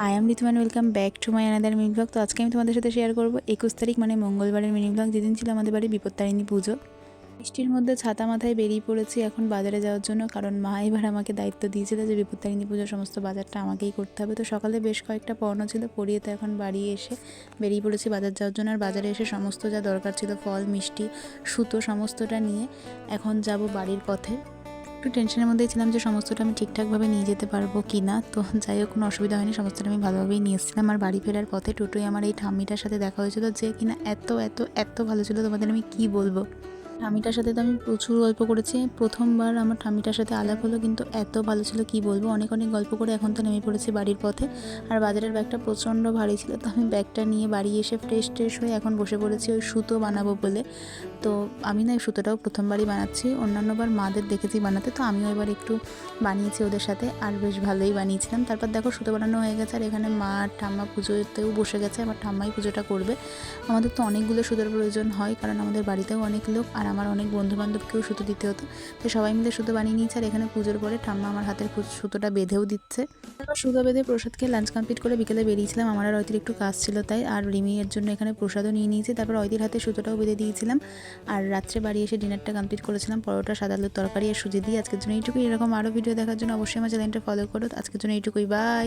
I am Rituman, welcome back to my another mini blog. তো আজকে আমি তোমাদের সাথে শেয়ার করবো 21 তারিখ মানে মঙ্গলবারের মিনি ব্লগ, যেদিন ছিল আমাদের বাড়ি বিপত্তারিণী পুজো। বৃষ্টির মধ্যে ছাতা মাথায় বেরিয়ে পড়েছি এখন বাজারে যাওয়ার জন্য, কারণ মা এবার আমাকে দায়িত্ব দিয়েছিল যে বিপত্তারিণী পুজোর সমস্ত বাজারটা আমাকেই করতে হবে। তো সকালে বেশ কয়েকটা পণ্য ছিল, পরিয়ে তো এখন বাড়ি এসে বেরিয়ে পড়েছি বাজার যাওয়ার জন্য। আর বাজারে এসে সমস্ত যা দরকার ছিল, ফল, মিষ্টি, সুতো, সমস্তটা নিয়ে এখন যাব বাড়ির পথে। একটু টেনশনের মধ্যেই ছিলাম যে সমস্তটা আমি ঠিকঠাকভাবে নিয়ে যেতে পারবো কি না। তো যাই হোক, কোনো অসুবিধা হয়নি, সমস্তটা আমি ভালোভাবেই নিয়ে এসেছিলাম। আর বাড়ি ফেরার পথে টোটোয় আমার এই ঠাম্মিটার সাথে দেখা হয়েছিল, যে কিনা এত এত এত ভালো ছিল, তোমাদের আমি কি বলবো। ঠাম্মিটার সাথে তো আমি প্রচুর গল্প করেছি, প্রথমবার আমার ঠাম্মিটার সাথে আলাপ হলো, কিন্তু এত ভালো ছিল কি বলবো। অনেক অনেক গল্প করে এখন তো নেমে পড়েছি বাড়ির পথে। আর বাজারের ব্যাগটা প্রচণ্ড ভারী ছিল, তো আমি ব্যাগটা নিয়ে বাড়ি এসে ফ্রেশ হয়ে এখন বসে পড়েছি ওই সুতো বানাবো বলে। তো আমি না এই সুতোটাও প্রথমবারই বানাচ্ছি, অন্যান্যবার মাদের দেখেছি বানাতে, তো আমিও এবার একটু বানিয়েছি ওদের সাথে, আর বেশ ভালোই বানিয়েছিলাম। তারপর দেখো সুতো বানানো হয়ে গেছে, আর এখানে মা আর ঠাম্মা পুজোতেও বসে গেছে, আমার ঠাম্মাই পুজোটা করবে। আমাদের তো অনেকগুলো সুতোর প্রয়োজন হয়, কারণ আমাদের বাড়িতেও অনেক লোক, আর আমার অনেক বন্ধুবান্ধবকেও সুতো দিতে হতো। তো সবাই মিলে সুতো বানিয়ে নিয়েছে, আর এখানে পুজোর পরে ঠাম্মা আমার হাতের সুতোটা বেঁধেও দিচ্ছে। তারপর সুতো বেঁধে প্রসাদ খেয়ে লাঞ্চ কমপ্লিট করে বিকেলে বেরিয়েছিলাম। আমার আর অয়তির একটু কাজ ছিল তাই, আর রিমির জন্য এখানে প্রসাদও নিয়ে নিয়েছি। তারপর অয়তির হাতে সুতোটাও বেঁধে দিয়েছিলাম। আর রাত্রে বাড়ি এসে ডিনারটা কমপ্লিট করেছিলাম, পরোটা, সাদা আলুর তরকারি আর সুজি দিয়ে। আজকের জন্য এইটুকুই। এরকম আরও ভিডিও দেখার জন্য অবশ্যই আমার চ্যানেলটা ফলো করো। আজকের জন্য এইটুকুই, বাই।